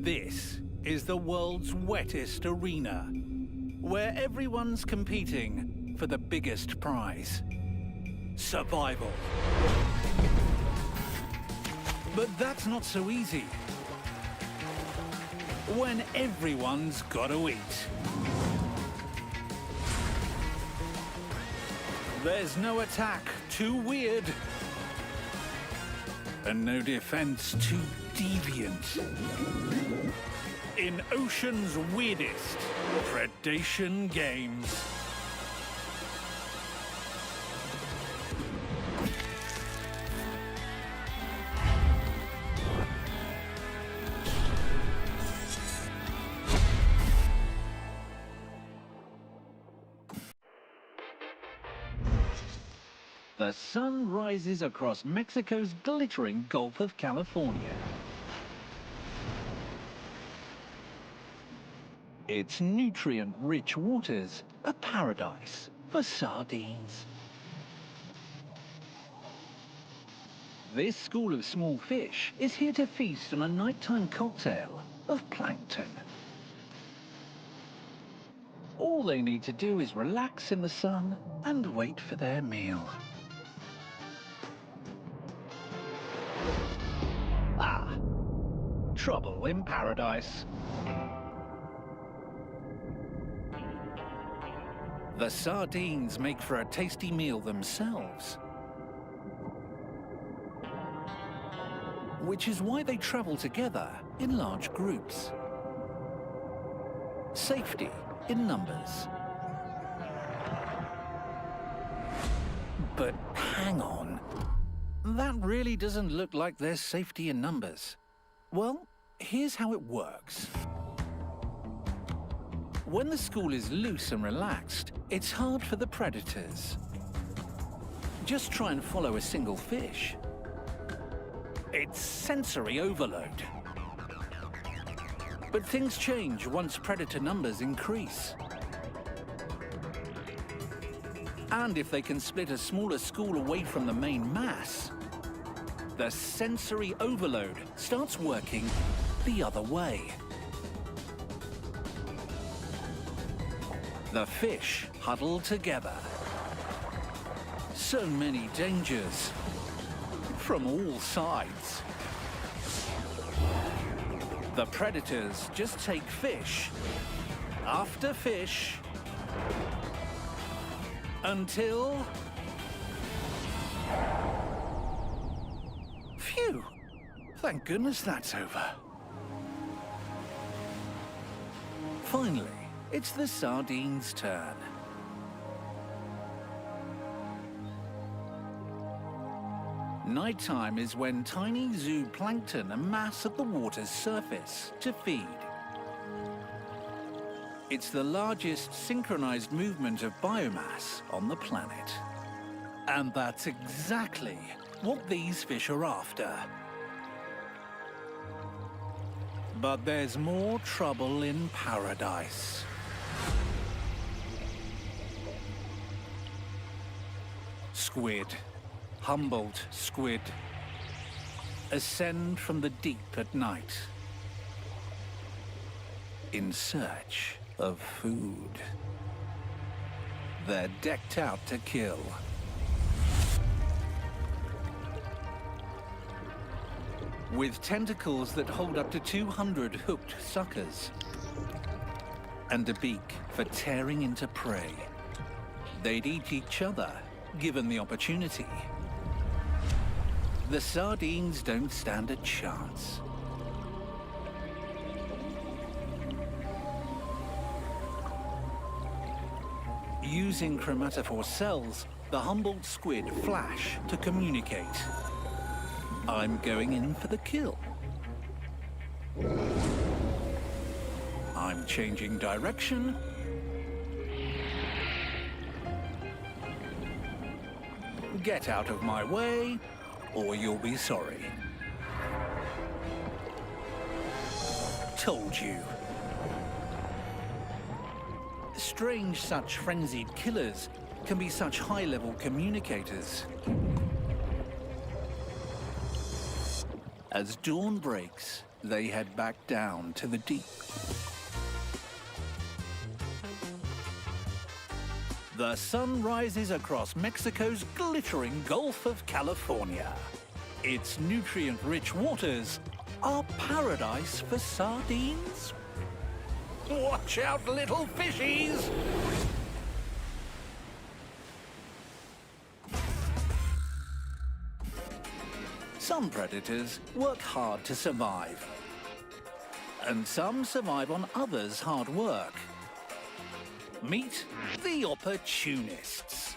This is the world's wettest arena, where everyone's competing for the biggest prize: survival. But that's not so easy when everyone's got to eat. There's no attack too weird, and no defense too deviant. In Ocean's weirdest predation games. The sun rises across Mexico's glittering Gulf of California. Its nutrient-rich waters a paradise for sardines. This school of small fish is here to feast on a nighttime cocktail of plankton. All they need to do is relax in the sun and wait for their meal. Ah, trouble in paradise. The sardines make for a tasty meal themselves, which is why they travel together in large groups. Safety in numbers. But hang on. That really doesn't look like there's safety in numbers. Well, here's how it works. When the school is loose and relaxed, it's hard for the predators. Just try and follow a single fish. It's sensory overload. But things change once predator numbers increase. And if they can split a smaller school away from the main mass, the sensory overload starts working the other way. The fish huddle together. So many dangers from all sides. The predators just take fish after fish until... Phew! Thank goodness that's over. Finally, it's the sardines' turn. Nighttime is when tiny zooplankton amass at the water's surface to feed. It's the largest synchronized movement of biomass on the planet. And that's exactly what these fish are after. But there's more trouble in paradise. Squid, Humboldt squid, ascend from the deep at night in search of food. They're decked out to kill. With tentacles that hold up to 200 hooked suckers and a beak for tearing into prey. They'd eat each other, given the opportunity. The sardines don't stand a chance. Using chromatophore cells, the Humboldt squid flash to communicate. I'm going in for the kill. I'm changing direction. Get out of my way, or you'll be sorry. Told you. Strange such frenzied killers can be such high-level communicators. As dawn breaks, they head back down to the deep. The sun rises across Mexico's glittering Gulf of California. Its nutrient-rich waters are paradise for sardines. Watch out, little fishies! Some predators work hard to survive, and some survive on others' hard work. Meet the opportunists.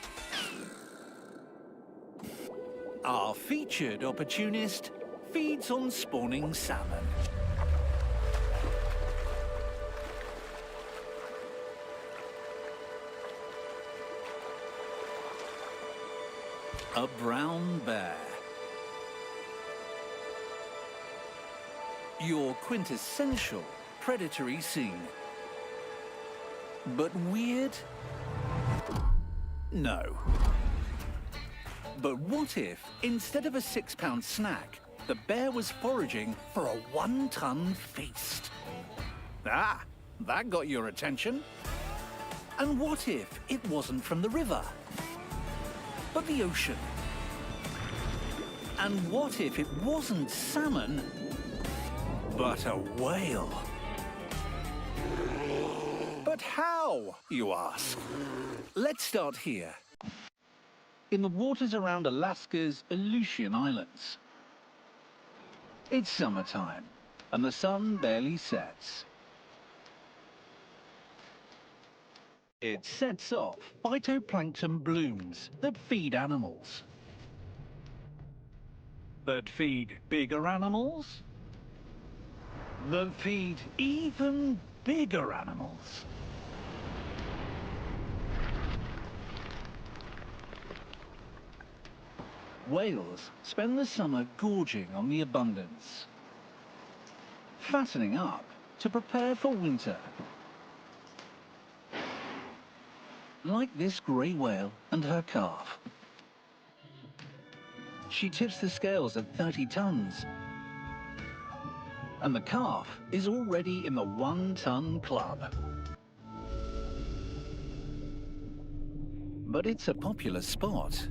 Our featured opportunist feeds on spawning salmon. A brown bear. Your quintessential predatory scene. But weird? No. But what if, instead of a 6-pound snack, the bear was foraging for a 1-ton feast? Ah, that got your attention. And what if it wasn't from the river, but the ocean? And what if it wasn't salmon, but a whale? But how, you ask? Let's start here, in the waters around Alaska's Aleutian Islands. It's summertime, and the sun barely sets. It sets off phytoplankton blooms that feed animals. That feed bigger animals? That feed even bigger animals. Whales spend the summer gorging on the abundance, fattening up to prepare for winter. Like this grey whale and her calf. She tips the scales at 30 tons. And the calf is already in the 1-ton club. But it's a popular spot.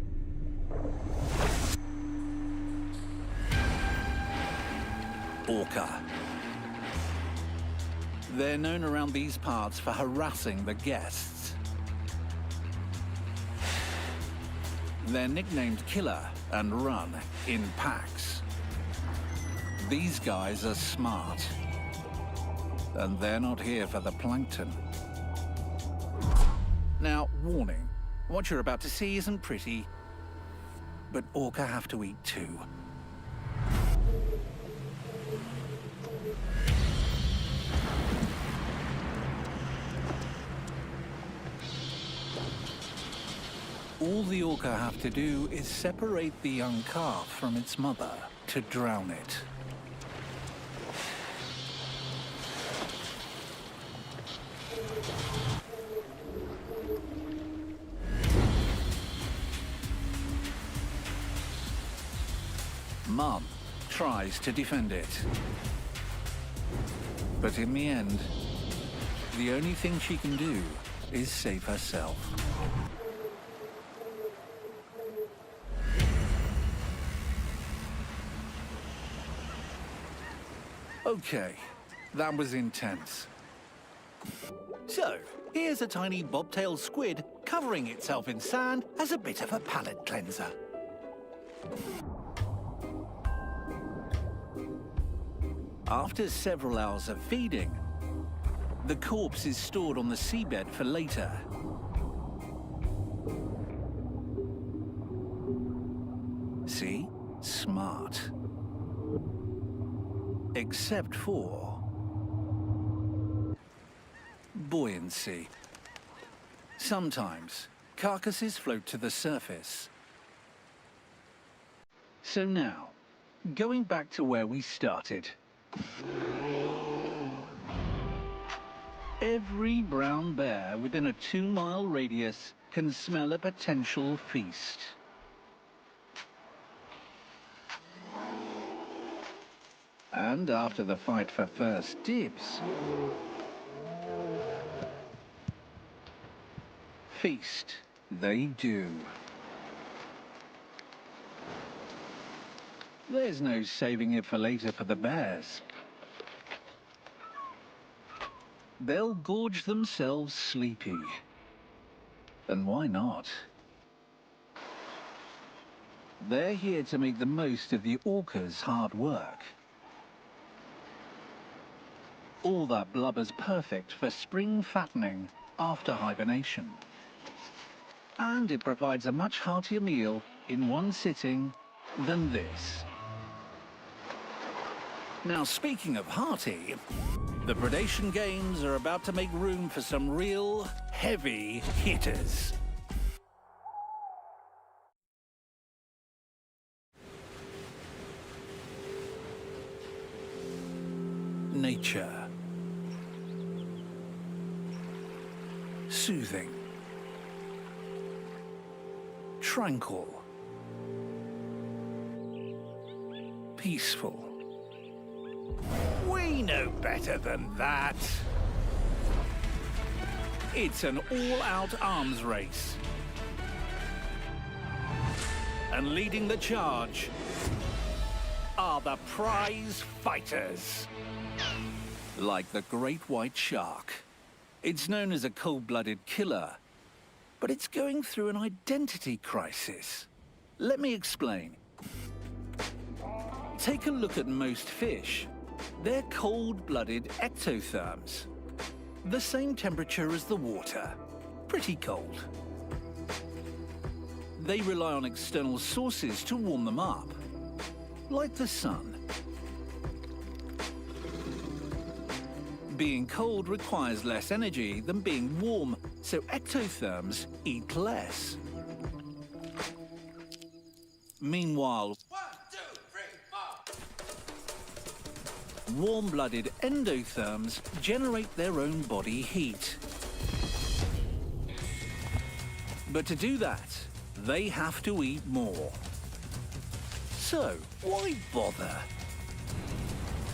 Orca. They're known around these parts for harassing the guests. They're nicknamed Killer and run in packs. These guys are smart, and they're not here for the plankton. Now, warning, what you're about to see isn't pretty, but orca have to eat too. All the orca have to do is separate the young calf from its mother to drown it. Mum tries to defend it. But in the end, the only thing she can do is save herself. Okay, that was intense. So, here's a tiny bobtail squid covering itself in sand as a bit of a palate cleanser. After several hours of feeding, the corpse is stored on the seabed for later. See? Smart. Except for buoyancy. Sometimes carcasses float to the surface. So now, going back to where we started. Every brown bear within a 2-mile radius can smell a potential feast. And after the fight for first dibs, feast they do. There's no saving it for later for the bears. They'll gorge themselves sleepy. And why not? They're here to make the most of the orca's hard work. All that blubber's perfect for spring fattening after hibernation. And it provides a much heartier meal in one sitting than this. Now, speaking of hearty, the Predation games are about to make room for some real heavy hitters. Nature. Soothing. Tranquil. Peaceful. We know better than that. It's an all-out arms race. And leading the charge are the prize fighters. Like the great white shark. It's known as a cold-blooded killer, but it's going through an identity crisis. Let me explain. Take a look at most fish. They're cold-blooded ectotherms. The same temperature as the water. Pretty cold. They rely on external sources to warm them up, like the sun. Being cold requires less energy than being warm, so ectotherms eat less. Meanwhile, warm-blooded endotherms generate their own body heat. But to do that, they have to eat more. So, why bother?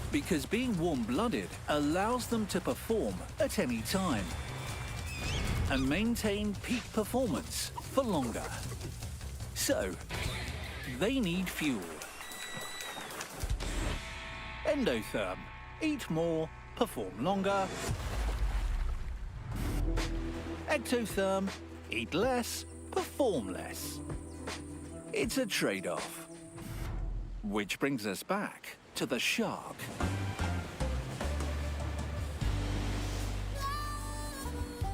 Because being warm-blooded allows them to perform at any time and maintain peak performance for longer. So, they need fuel. Endotherm, eat more, perform longer. Ectotherm, eat less, perform less. It's a trade-off. Which brings us back to the shark.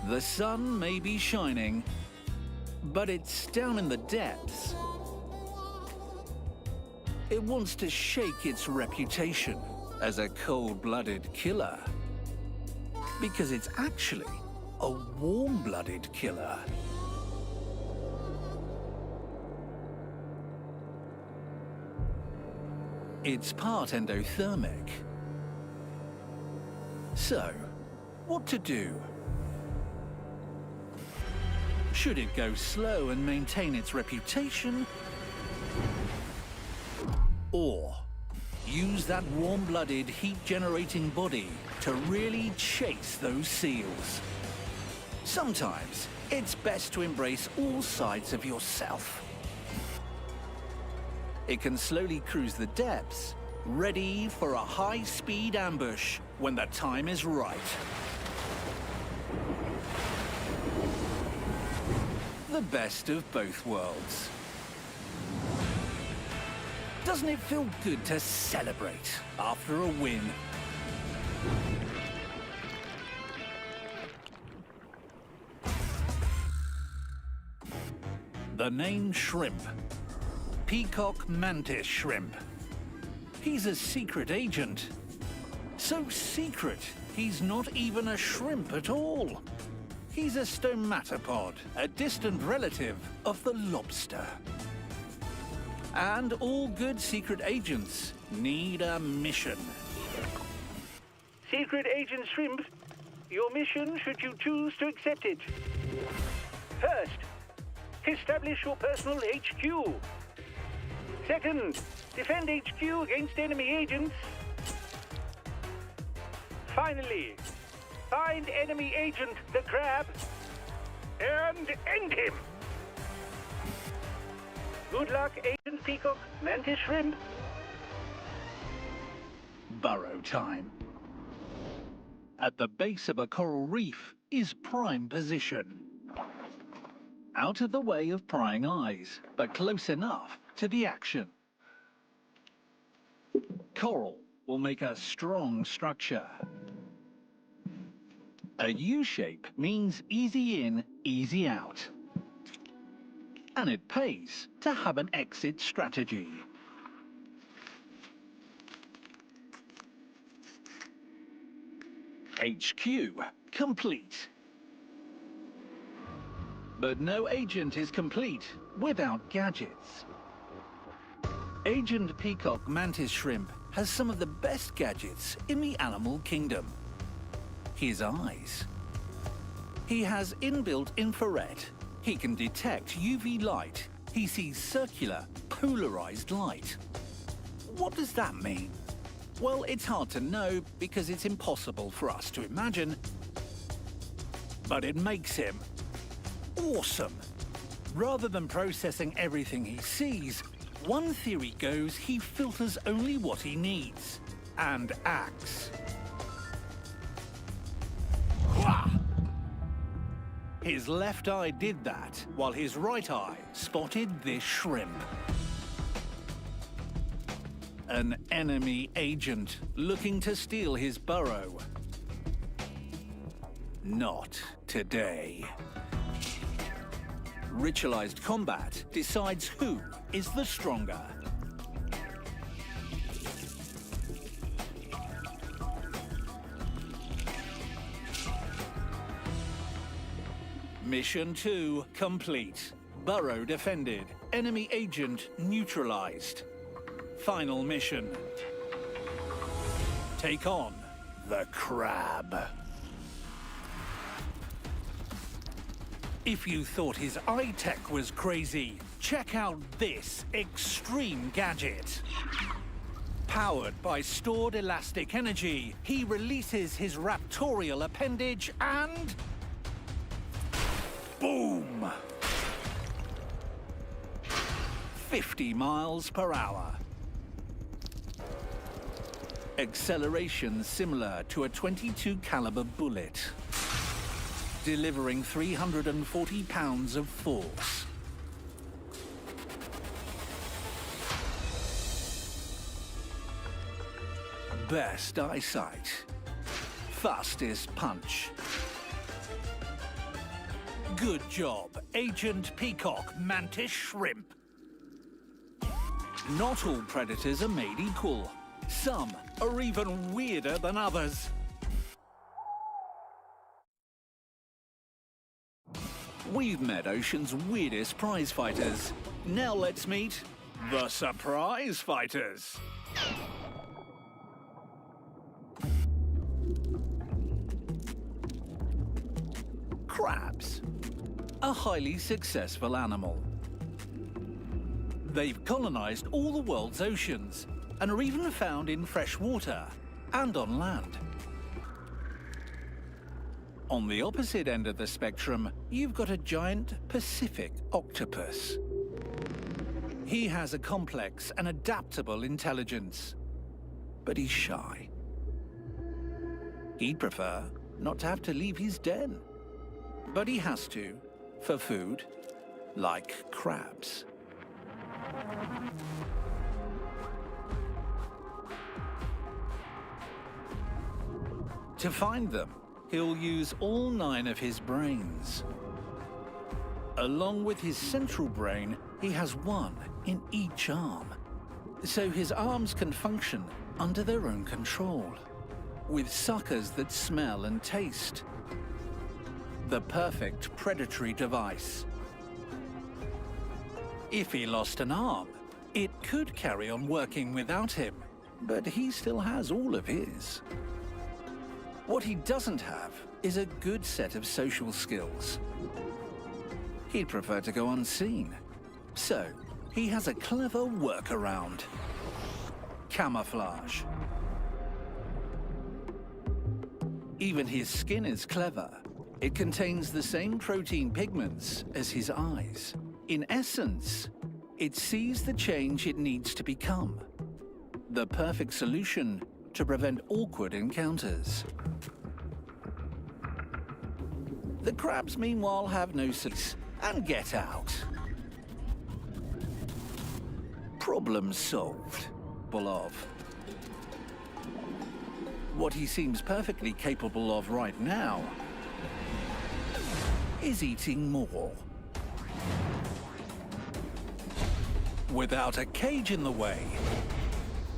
The sun may be shining, but it's down in the depths. It wants to shake its reputation as a cold-blooded killer, because it's actually a warm-blooded killer. It's part endothermic. So, what to do? Should it go slow and maintain its reputation? Or use that warm-blooded, heat-generating body to really chase those seals? Sometimes it's best to embrace all sides of yourself. It can slowly cruise the depths, ready for a high-speed ambush when the time is right. The best of both worlds. Doesn't it feel good to celebrate after a win? The name shrimp. Peacock mantis shrimp. He's a secret agent. So secret, he's not even a shrimp at all. He's a stomatopod, a distant relative of the lobster. And all good secret agents need a mission. Secret Agent Shrimp, your mission should you choose to accept it. First, establish your personal HQ. Second, defend HQ against enemy agents. Finally, find enemy agent, the crab, and end him. Good luck, Agent Peacock, Mantis Shrimp. Burrow time. At the base of a coral reef is prime position. Out of the way of prying eyes, but close enough to the action. Coral will make a strong structure. A U-shape means easy in, easy out. And it pays to have an exit strategy. HQ complete. But no agent is complete without gadgets. Agent Peacock Mantis Shrimp has some of the best gadgets in the animal kingdom. His eyes. He has inbuilt infrared. He can detect UV light. He sees circular, polarized light. What does that mean? Well, it's hard to know because it's impossible for us to imagine. But it makes him awesome. Rather than processing everything he sees, one theory goes he filters only what he needs and acts. Wah! His left eye did that, while his right eye spotted this shrimp. An enemy agent looking to steal his burrow. Not today. Ritualized combat decides who is the stronger. Mission 2 complete. Burrow defended. Enemy agent neutralized. Final mission. Take on the crab. If you thought his eye tech was crazy, check out this extreme gadget. Powered by stored elastic energy, he releases his raptorial appendage and... boom! 50 miles per hour. Acceleration similar to a .22 caliber bullet. Delivering 340 pounds of force. Best eyesight. Fastest punch. Good job, Agent Peacock Mantis Shrimp. Not all predators are made equal. Some are even weirder than others. We've met Ocean's weirdest prize fighters. Now let's meet the surprise fighters. Crabs. A highly successful animal. They've colonized all the world's oceans and are even found in fresh water and on land. On the opposite end of the spectrum, you've got a giant Pacific octopus. He has a complex and adaptable intelligence, but he's shy. He'd prefer not to have to leave his den, but he has to for food, like crabs. To find them, he'll use all 9 of his brains. Along with his central brain, he has 1 in each arm. So his arms can function under their own control, with suckers that smell and taste. The perfect predatory device. If he lost an arm, it could carry on working without him, but he still has all of his. What he doesn't have is a good set of social skills. He'd prefer to go unseen. So, he has a clever workaround. Camouflage. Even his skin is clever. It contains the same protein pigments as his eyes. In essence, it sees the change it needs to become. The perfect solution to prevent awkward encounters. The crabs, meanwhile, have no sense and get out. Problem solved. Of. What he seems perfectly capable of right now is eating more. Without a cage in the way,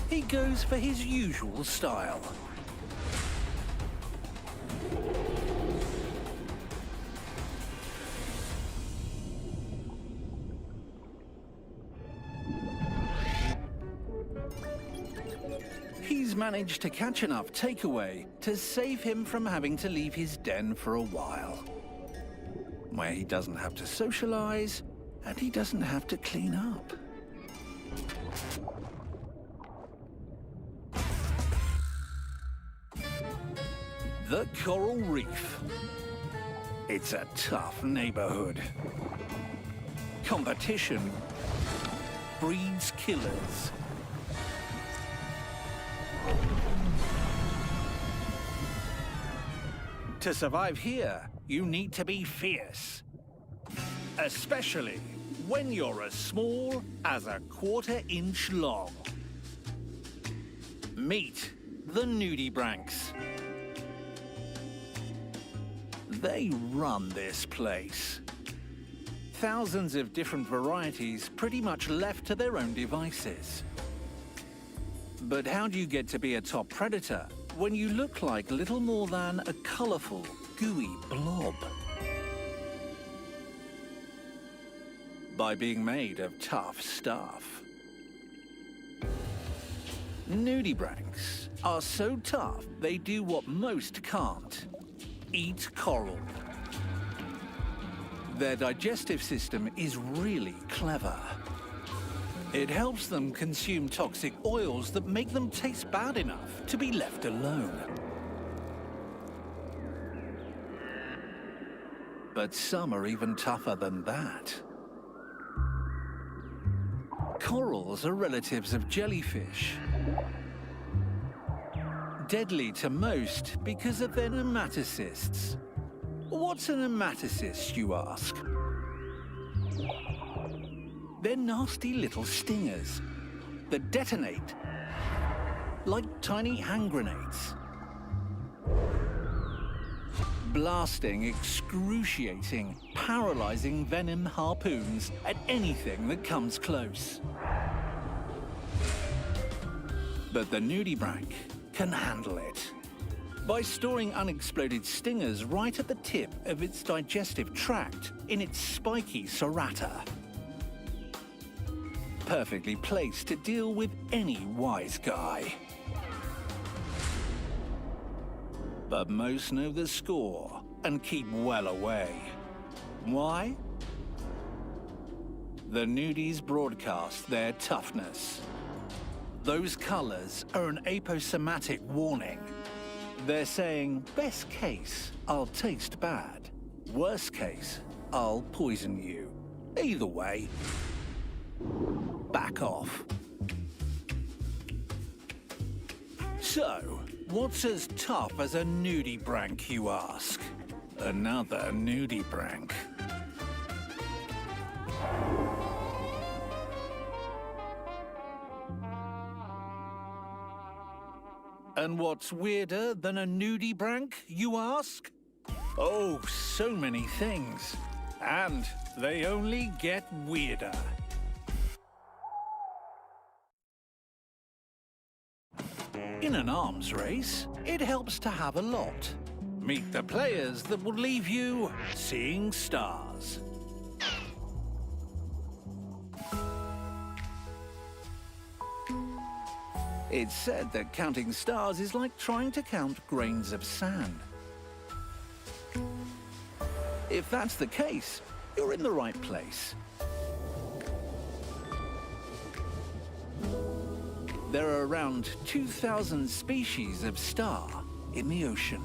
he goes for his usual style. He's managed to catch enough takeaway to save him from having to leave his den for a while, where he doesn't have to socialize and he doesn't have to clean up. The Coral Reef. It's a tough neighborhood. Competition breeds killers. To survive here, you need to be fierce. Especially when you're as small as a quarter-inch long. Meet the nudibranchs. They run this place. Thousands of different varieties pretty much left to their own devices. But how do you get to be a top predator when you look like little more than a colorful, gooey blob? By being made of tough stuff. Nudibranchs are so tough they do what most can't: eat coral. Their digestive system is really clever. It helps them consume toxic oils that make them taste bad enough to be left alone. But some are even tougher than that. Corals are relatives of jellyfish. Deadly to most because of their nematocysts. What's a nematocyst, you ask? They're nasty little stingers that detonate like tiny hand grenades, blasting excruciating, paralyzing venom harpoons at anything that comes close. But the nudibranch can handle it by storing unexploded stingers right at the tip of its digestive tract in its spiky serrata. Perfectly placed to deal with any wise guy. But most know the score and keep well away. Why? The nudies broadcast their toughness. Those colors are an aposematic warning. They're saying, best case, I'll taste bad. Worst case, I'll poison you. Either way, back off. So, what's as tough as a nudibranch, you ask? Another nudibranch. And what's weirder than a nudibranch, you ask? Oh, so many things. And they only get weirder. In an arms race, it helps to have a lot. Meet the players that will leave you seeing stars. It's said that counting stars is like trying to count grains of sand. If that's the case, you're in the right place. There are around 2,000 species of star in the ocean.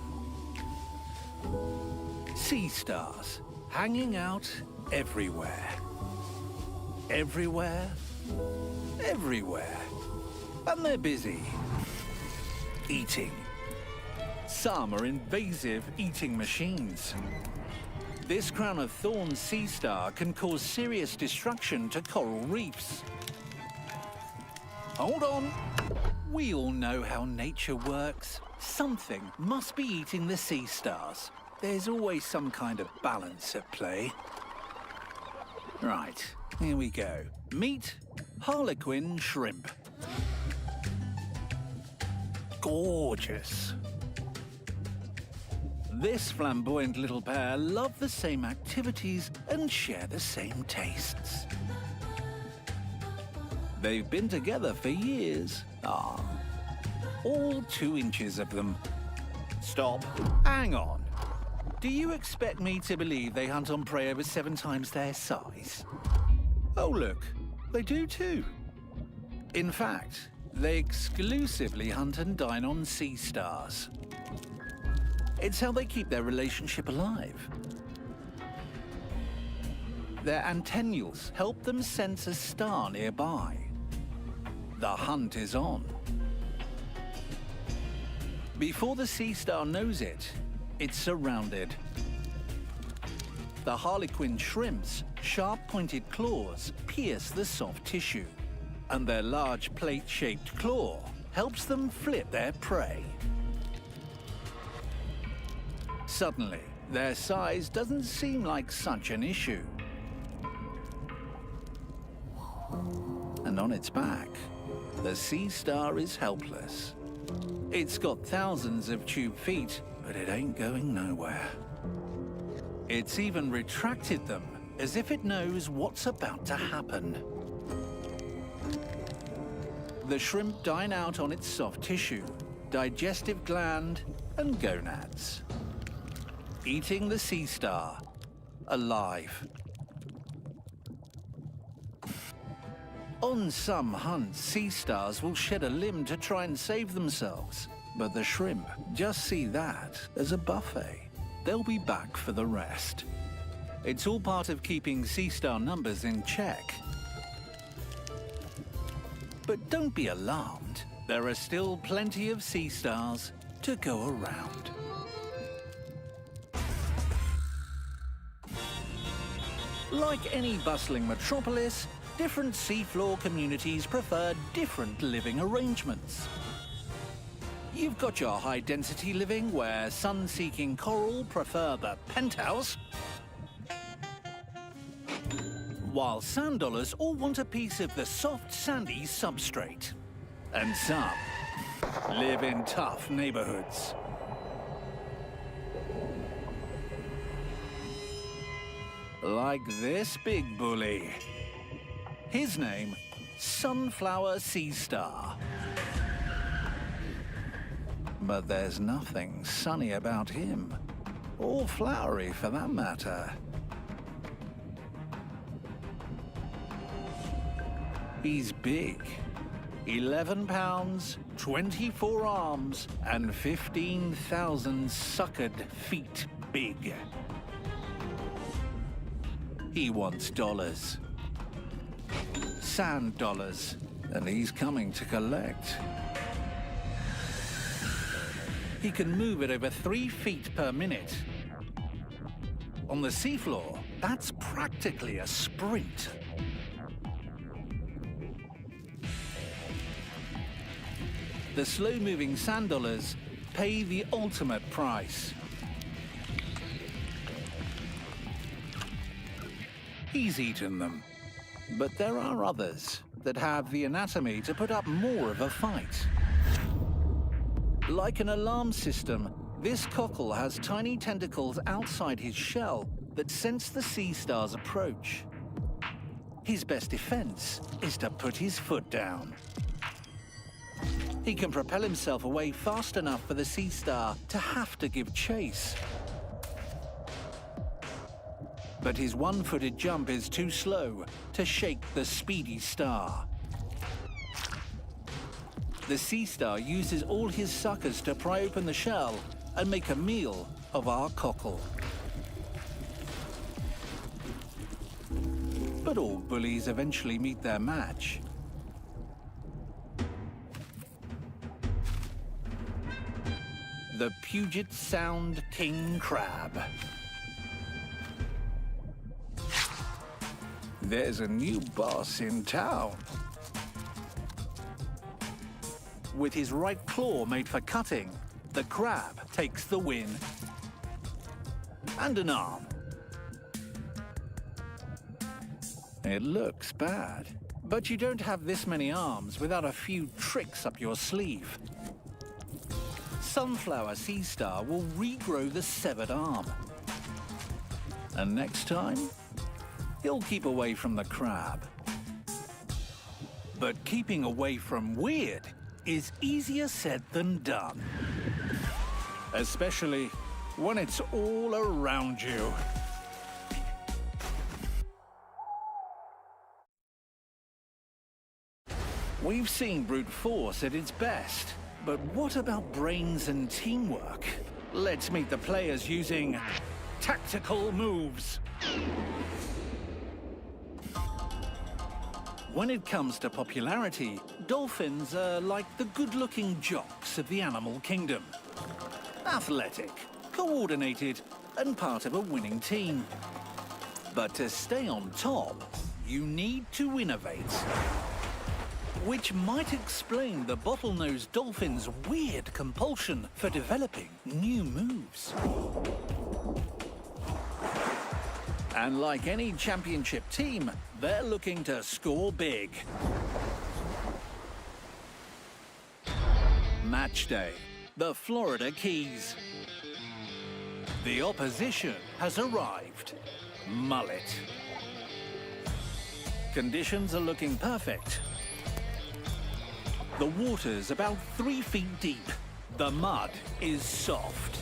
Sea stars hanging out everywhere. Everywhere. Everywhere. And they're busy. Eating. Some are invasive eating machines. This crown of thorns sea star can cause serious destruction to coral reefs. Hold on. We all know how nature works. Something must be eating the sea stars. There's always some kind of balance at play. Right, here we go. Meet Harlequin shrimp. Gorgeous. This flamboyant little pair love the same activities and share the same tastes. They've been together for years. All 2 inches of them. Stop. Hang on. Do you expect me to believe they hunt on prey over 7 times their size? Oh look, they do too. In fact, they exclusively hunt and dine on sea stars. It's how they keep their relationship alive. Their antennules help them sense a star nearby. The hunt is on. Before the sea star knows it, it's surrounded. The harlequin shrimp's sharp-pointed claws pierce the soft tissue, and their large plate-shaped claw helps them flip their prey. Suddenly, their size doesn't seem like such an issue. And on its back, the sea star is helpless. It's got thousands of tube feet, but it ain't going nowhere. It's even retracted them, as if it knows what's about to happen. The shrimp dine out on its soft tissue, digestive gland, and gonads. Eating the sea star, alive. On some hunts, sea stars will shed a limb to try and save themselves, but the shrimp just see that as a buffet. They'll be back for the rest. It's all part of keeping sea star numbers in check. But don't be alarmed. There are still plenty of sea stars to go around. Like any bustling metropolis, different seafloor communities prefer different living arrangements. You've got your high-density living where sun-seeking coral prefer the penthouse, while sand dollars all want a piece of the soft, sandy substrate. And some live in tough neighborhoods. Like this big bully. His name, Sunflower Sea Star. But there's nothing sunny about him, or flowery for that matter. He's big. 11 pounds, 24 arms, and 15,000 suckered feet big. He wants dollars. Sand dollars, and he's coming to collect. He can move at over 3 feet per minute. On the seafloor, that's practically a sprint. The slow-moving sand dollars pay the ultimate price. He's eaten them. But there are others that have the anatomy to put up more of a fight. Like an alarm system, this cockle has tiny tentacles outside his shell that sense the sea star's approach. His best defense is to put his foot down. He can propel himself away fast enough for the sea star to have to give chase. But his one-footed jump is too slow to shake the speedy star. The sea star uses all his suckers to pry open the shell and make a meal of our cockle. But all bullies eventually meet their match. The Puget Sound king crab. There's a new boss in town. With his right claw made for cutting, the crab takes the win. And an arm. It looks bad, but you don't have this many arms without a few tricks up your sleeve. Sunflower Sea Star will regrow the severed arm. And next time, he'll keep away from the crab. But keeping away from weird is easier said than done. Especially when it's all around you. We've seen brute force at its best, but what about brains and teamwork? Let's meet the players using tactical moves. When it comes to popularity, dolphins are like the good-looking jocks of the animal kingdom. Athletic, coordinated, and part of a winning team. But to stay on top, you need to innovate. Which might explain the bottlenose dolphin's weird compulsion for developing new moves. And like any championship team, they're looking to score big. Match day, the Florida Keys. The opposition has arrived. Mullet. Conditions are looking perfect. The water's about 3 feet deep. The mud is soft.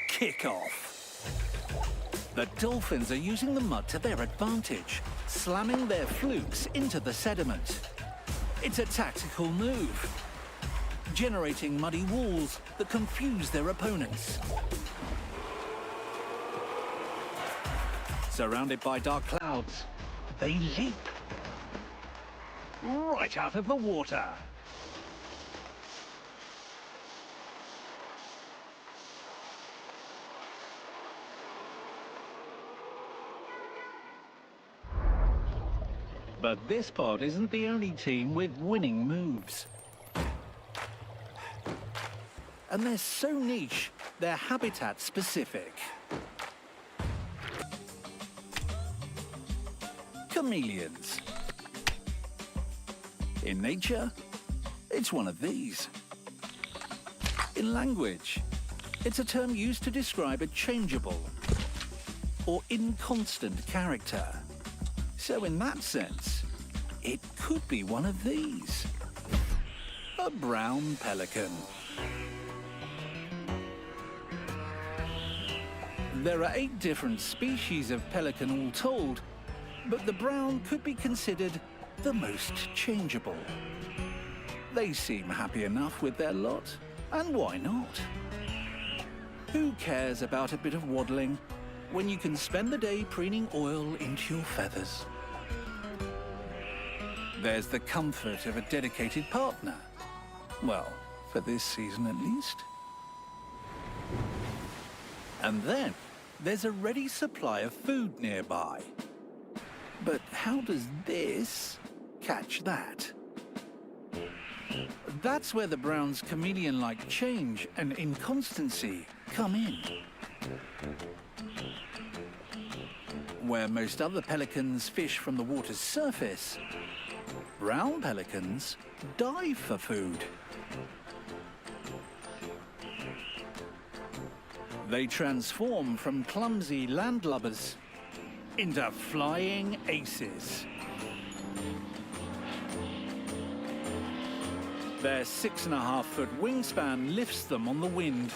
Kick off. The dolphins are using the mud to their advantage, slamming their flukes into the sediment. It's a tactical move, generating muddy walls that confuse their opponents. Surrounded by dark clouds, they leap right out of the water. But this pod isn't the only team with winning moves. And they're so niche, they're habitat specific. Chameleons. In nature, it's one of these. In language, it's a term used to describe a changeable or inconstant character. So in that sense, it could be one of these. A brown pelican. There are 8 different species of pelican all told, but the brown could be considered the most changeable. They seem happy enough with their lot, and why not? Who cares about a bit of waddling when you can spend the day preening oil into your feathers? There's the comfort of a dedicated partner. Well, for this season at least. And then there's a ready supply of food nearby. But how does this catch that? That's where the brown's chameleon-like change and inconstancy come in. Where most other pelicans fish from the water's surface, brown pelicans dive for food. They transform from clumsy landlubbers into flying aces. Their 6.5-foot wingspan lifts them on the wind.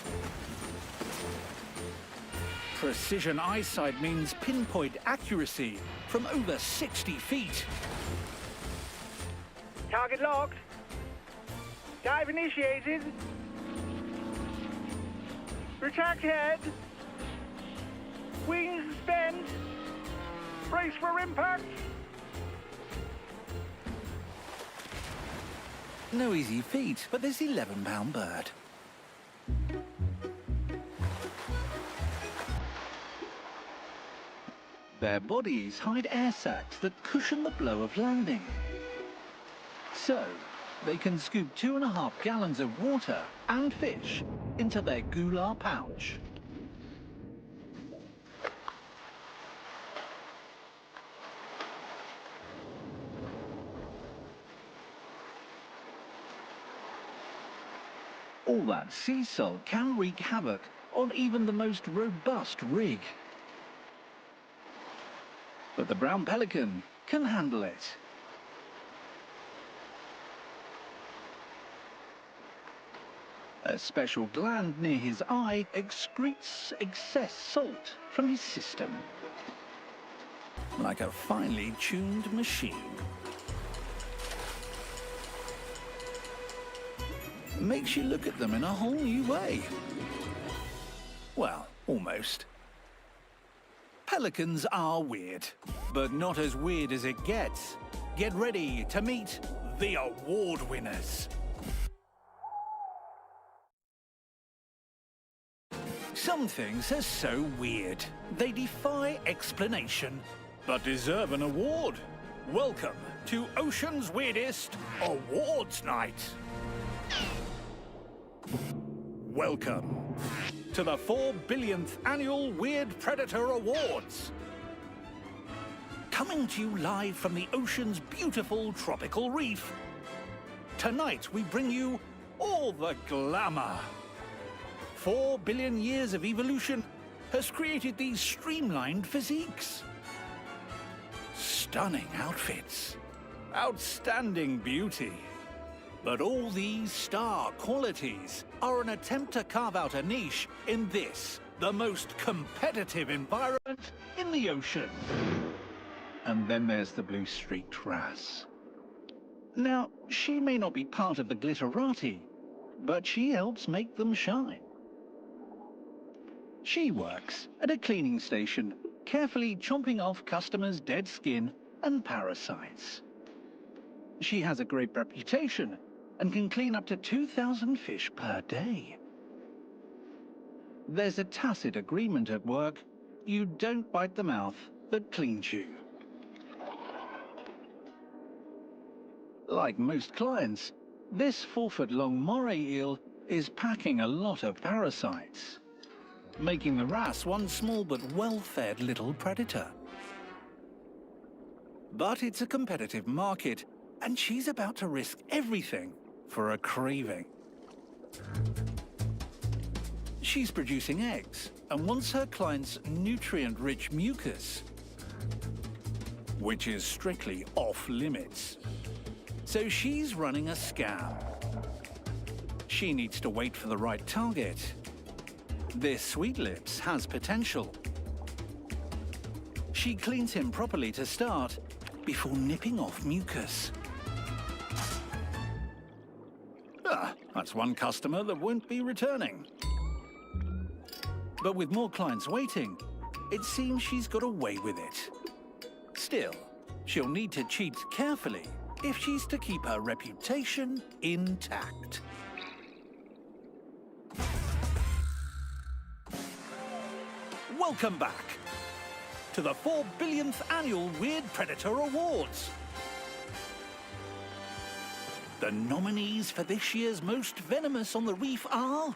Precision eyesight means pinpoint accuracy from over 60 feet. Target locked. Dive initiated. Retract head. Wings bent. Brace for impact. No easy feat for this 11-pound bird. Their bodies hide air sacs that cushion the blow of landing. So, they can scoop 2.5 gallons of water and fish into their gular pouch. All that sea salt can wreak havoc on even the most robust rig. But the brown pelican can handle it. A special gland near his eye excretes excess salt from his system. Like a finely tuned machine. Makes you look at them in a whole new way. Well, almost. Pelicans are weird, but not as weird as it gets. Get ready to meet the award winners. Some things are so weird, they defy explanation, but deserve an award. Welcome to Ocean's Weirdest Awards Night. Welcome to the 4 billionth Annual Weird Predator Awards. Coming to you live from the ocean's beautiful tropical reef. Tonight we bring you all the glamour. 4 billion years of evolution has created these streamlined physiques. Stunning outfits. Outstanding beauty. But all these star qualities are an attempt to carve out a niche in this, the most competitive environment in the ocean. And then there's the blue-streaked wrasse. Now, she may not be part of the glitterati, but she helps make them shine. She works at a cleaning station, carefully chomping off customers' dead skin and parasites. She has a great reputation and can clean up to 2,000 fish per day. There's a tacit agreement at work. You don't bite the mouth that cleans you. Like most clients, this 4-foot-long moray eel is packing a lot of parasites, making the wrasse one small but well-fed little predator. But it's a competitive market, and she's about to risk everything for a craving. She's producing eggs and wants her clients' nutrient-rich mucus, which is strictly off-limits. So she's running a scam. She needs to wait for the right target. This Sweet Lips has potential. She cleans him properly to start, before nipping off mucus. That's one customer that won't be returning. But with more clients waiting, it seems she's got away with it. Still, she'll need to cheat carefully if she's to keep her reputation intact. Welcome back to the 4 billionth Annual Weird Predator Awards. The nominees for this year's Most Venomous on the Reef are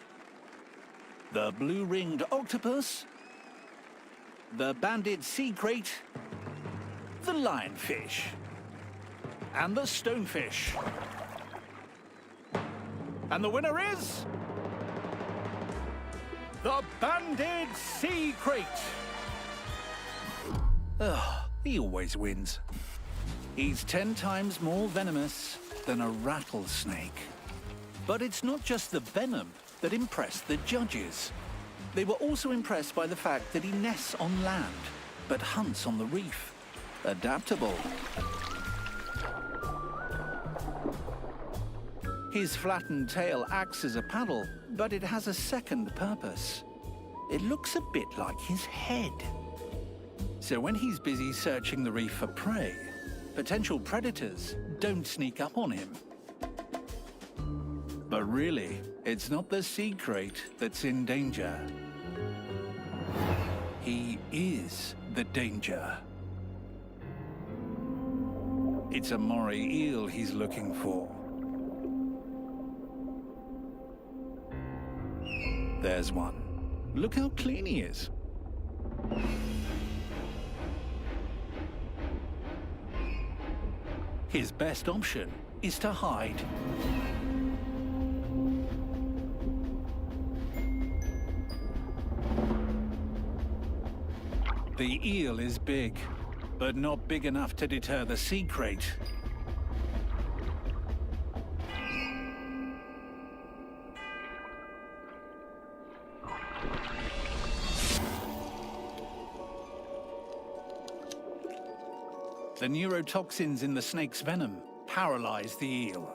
the blue-ringed octopus, the banded sea crate, the lionfish, and the stonefish. And the winner is the banded sea crate. He always wins. He's 10 times more venomous than a rattlesnake. But it's not just the venom that impressed the judges. They were also impressed by the fact that he nests on land, but hunts on the reef. Adaptable. His flattened tail acts as a paddle, but it has a second purpose. It looks a bit like his head. So when he's busy searching the reef for prey, potential predators don't sneak up on him. But really, it's not the sea crate that's in danger. He is the danger. It's a moray eel he's looking for. There's one. Look how clean he is. His best option is to hide. The eel is big, but not big enough to deter the sea crate. The neurotoxins in the snake's venom paralyze the eel.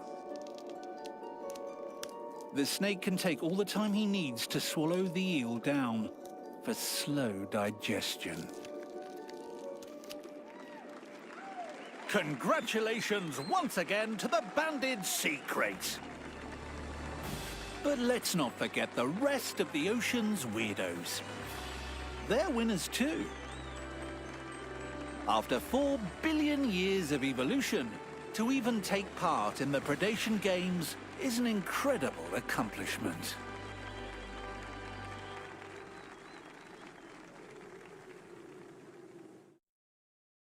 The snake can take all the time he needs to swallow the eel down for slow digestion. Congratulations once again to the banded sea crate. But let's not forget the rest of the ocean's weirdos. They're winners too. After 4 billion years of evolution, to even take part in the Predation games is an incredible accomplishment.